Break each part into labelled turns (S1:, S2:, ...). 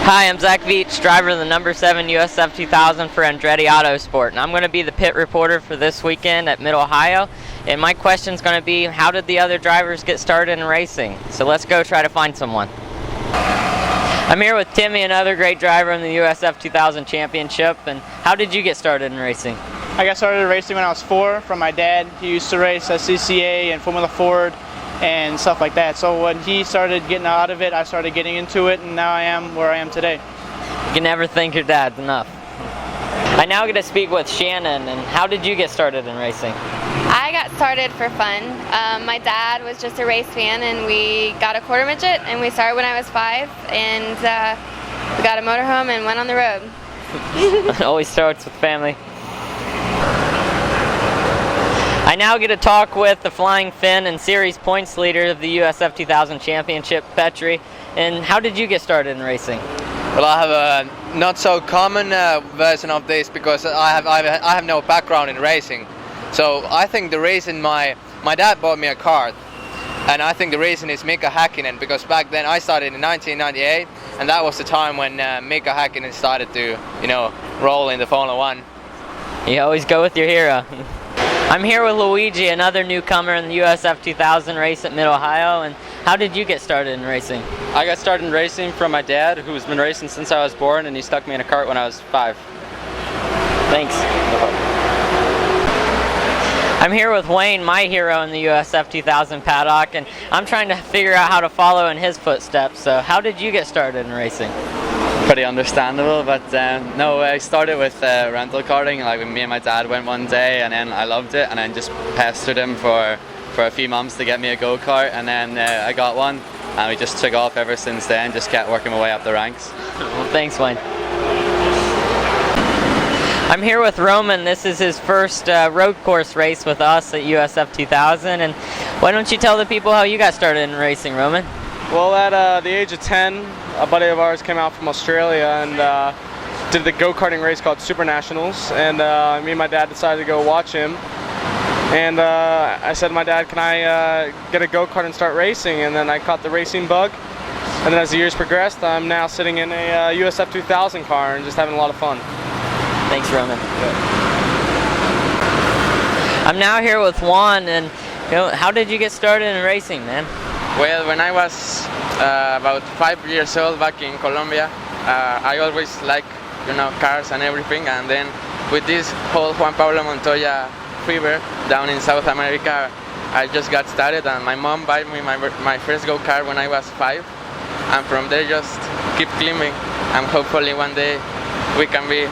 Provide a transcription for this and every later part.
S1: Hi, I'm Zach Veach, driver of the number 7 USF 2000 for Andretti Autosport, and I'm going to be the pit reporter for this weekend at Mid-Ohio. And my question is going to be, how did the other drivers get started in racing? So let's go try to find someone. I'm here with Timmy, another great driver in the USF 2000 Championship. And how did you get started in racing?
S2: I got started racing when I was 4 from my dad. He used to race at CCA and Formula Ford and stuff like that. So when he started getting out of it, I started getting into it, and now I am where I am today.
S1: You can never thank your dad enough. I now get to speak with Shannon, and how did you get started in racing?
S3: I got started for fun. My dad was just a race fan, and we got a quarter midget, and we started when I was 5, and we got a motorhome and went on the road.
S1: It always starts with family. I now get to talk with the Flying Finn and series points leader of the USF 2000 Championship, Petri. And how did you get started in racing?
S4: Well, I have a not so common version of this because I have no background in racing. So I think the reason my dad bought me a kart, and I think the reason is Mika Häkkinen, because back then I started in 1998, and that was the time when Mika Häkkinen started to, roll in the Formula One.
S1: You always go with your hero. I'm here with Luigi, another newcomer in the USF 2000 race at Mid-Ohio. And how did you get started in racing?
S5: I got started in racing from my dad, who's been racing since I was born, and he stuck me in a kart when I was 5.
S1: Thanks. I'm here with Wayne, my hero in the USF 2000 paddock, and I'm trying to figure out how to follow in his footsteps. So how did you get started in racing?
S5: Pretty understandable, but no, I started with rental karting. Like me and my dad went one day, and then I loved it, and then just pestered him for a few months to get me a go-kart, and then I got one, and we just took off ever since then. Just kept working my way up the ranks.
S1: Well, thanks, Wayne. I'm here with Roman. This is his first road course race with us at USF 2000, and why don't you tell the people how you got started in racing, Roman?
S2: Well, at the age of 10, a buddy of ours came out from Australia and did the go-karting race called Super Nationals, and me and my dad decided to go watch him. And I said to my dad, can I get a go-kart and start racing? And then I caught the racing bug. And then as the years progressed, I'm now sitting in a USF 2000 car and just having a lot of fun.
S1: Thanks, Roman. I'm now here with Juan, and how did you get started in racing, man?
S4: Well, when I was about 5 years old back in Colombia, I always liked, cars and everything. And then with this whole Juan Pablo Montoya fever down in South America, I just got started, and my mom bought me my first go-kart when I was 5. And from there, just keep climbing. And hopefully one day we can be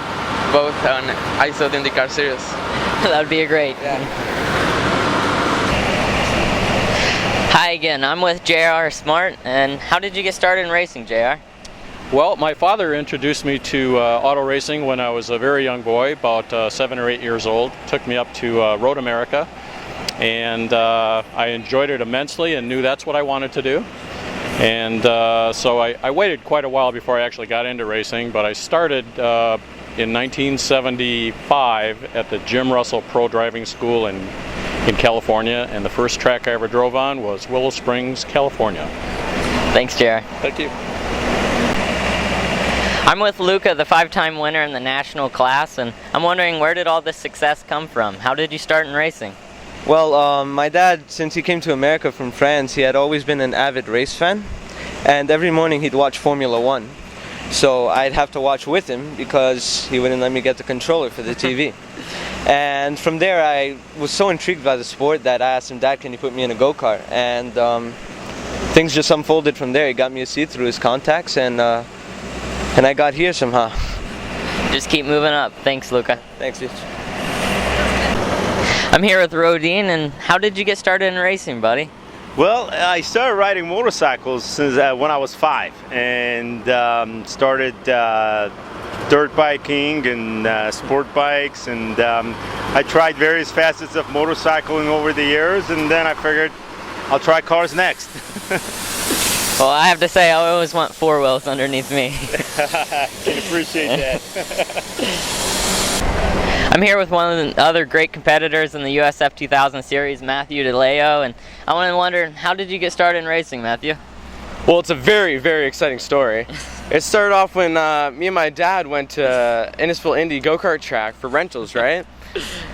S4: both on ISO IndyCar series.
S1: That would be great.
S4: Yeah.
S1: Hi again, I'm with JR Smart, and how did you get started in racing, JR?
S6: Well, my father introduced me to auto racing when I was a very young boy, about 7 or 8 years old. Took me up to Road America, and I enjoyed it immensely and knew that's what I wanted to do. And so I waited quite a while before I actually got into racing, but I started in 1975 at the Jim Russell Pro Driving School in California, and the first track I ever drove on was Willow Springs, California.
S1: Thanks, JR.
S6: Thank you.
S1: I'm with Luca, the 5-time winner in the national class, and I'm wondering, where did all this success come from? How did you start in racing?
S7: Well, my dad, since he came to America from France, he had always been an avid race fan, and every morning he'd watch Formula One. So I'd have to watch with him because he wouldn't let me get the controller for the TV. And from there, I was so intrigued by the sport that I asked him, Dad, can you put me in a go-kart? And things just unfolded from there. He got me a seat through his contacts, and I got here somehow.
S1: Just keep moving up. Thanks, Luca.
S7: Thanks, Rich.
S1: I'm here with Rodine, and how did you get started in racing, buddy?
S8: Well, I started riding motorcycles since when I was 5, and started dirt biking and sport bikes, and I tried various facets of motorcycling over the years, and then I figured I'll try cars next.
S1: Well, I have to say, I always want 4 wheels underneath me.
S8: I can appreciate that.
S1: I'm here with one of the other great competitors in the USF 2000 series, Matthew DeLeo, and I want to wonder, how did you get started in racing, Matthew?
S9: Well, it's a very, very exciting story.
S2: It started off when me and my dad went to Innisfil Indy go-kart track for rentals, right?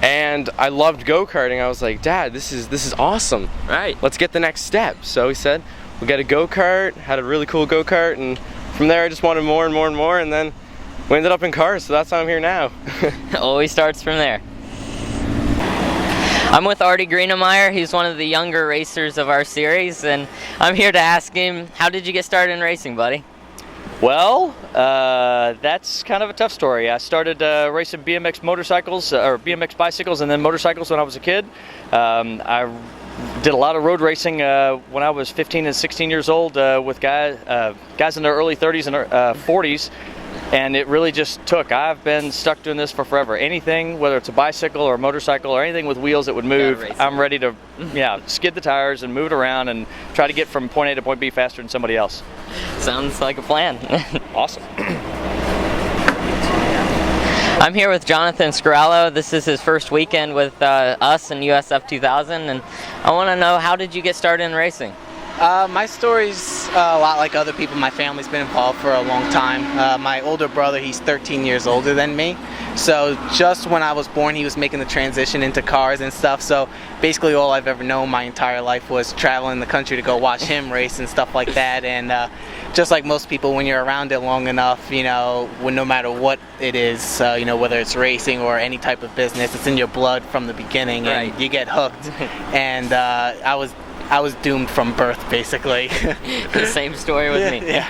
S2: And I loved go-karting. I was like, Dad, this is awesome.
S1: Right.
S2: Let's get the next step. So he said, we got a go-kart, had a really cool go-kart, and from there I just wanted more and more and more, and then we ended up in cars, so that's how I'm here now.
S1: Always starts from there. I'm with Artie Greenemeyer. He's one of the younger racers of our series, and I'm here to ask him, how did you get started in racing, buddy?
S9: Well, that's kind of a tough story. I started racing BMX motorcycles, or BMX bicycles, and then motorcycles when I was a kid. I did a lot of road racing when I was 15 and 16 years old with guys in their early 30s and 40s. And it really just took. I've been stuck doing this for forever. Anything, whether it's a bicycle or a motorcycle or anything with wheels that would move, I'm ready to skid the tires and move it around and try to get from point A to point B faster than somebody else.
S1: Sounds like a plan.
S9: Awesome.
S1: I'm here with Jonathan Scarallo. This is his first weekend with us in USF 2000, and I want to know, how did you get started in racing?
S10: My story's a lot like other people. My family's been involved for a long time. My older brother, he's 13 years older than me. So just when I was born, he was making the transition into cars and stuff. So basically all I've ever known my entire life was traveling the country to go watch him race and stuff like that. And just like most people, when you're around it long enough, when no matter what it is, whether it's racing or any type of business, it's in your blood from the beginning, and you get hooked. And I was doomed from birth, basically.
S1: The same story with me.
S10: Yeah.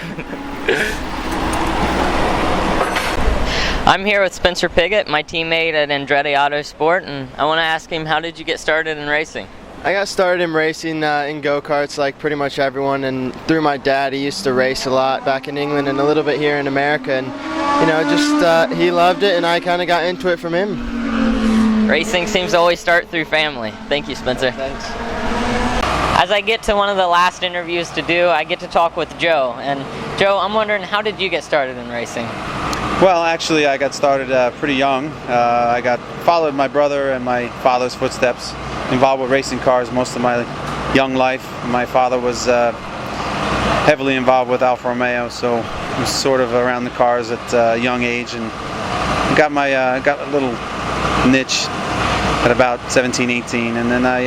S1: I'm here with Spencer Piggott, my teammate at Andretti Autosport, and I want to ask him, how did you get started in racing?
S11: I got started in racing in go-karts like pretty much everyone, and through my dad. He used to race a lot back in England and a little bit here in America, and he loved it, and I kind of got into it from him.
S1: Racing seems to always start through family. Thank you, Spencer.
S11: Thanks.
S1: As I get to one of the last interviews to do, I get to talk with Joe. And Joe, I'm wondering, how did you get started in racing?
S12: Well, actually, I got started pretty young. I followed my brother and my father's footsteps, involved with racing cars most of my young life. My father was heavily involved with Alfa Romeo, so I was sort of around the cars at a young age, and got a little niche at about 17, 18, and then I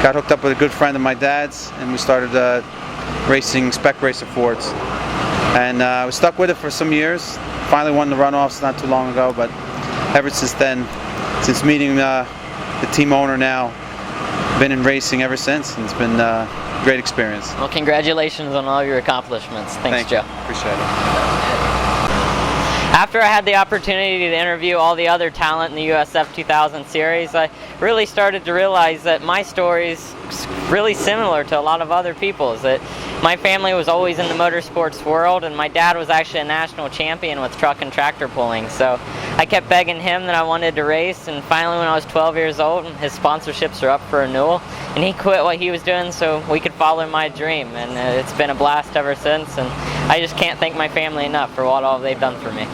S12: got hooked up with a good friend of my dad's, and we started racing spec racer Fords. And I was stuck with it for some years. Finally won the runoffs not too long ago, but ever since then, since meeting the team owner now, been in racing ever since, and it's been a great experience.
S1: Well, congratulations on all your accomplishments. Thanks, Joe.
S12: Appreciate it.
S1: After I had the opportunity to interview all the other talent in the USF 2000 series, I really started to realize that my story is really similar to a lot of other people's. That my family was always in the motorsports world, and my dad was actually a national champion with truck and tractor pulling. So I kept begging him that I wanted to race, and finally when I was 12 years old, his sponsorships are up for renewal, and he quit what he was doing so we could follow my dream. And it's been a blast ever since, and I just can't thank my family enough for what all they've done for me.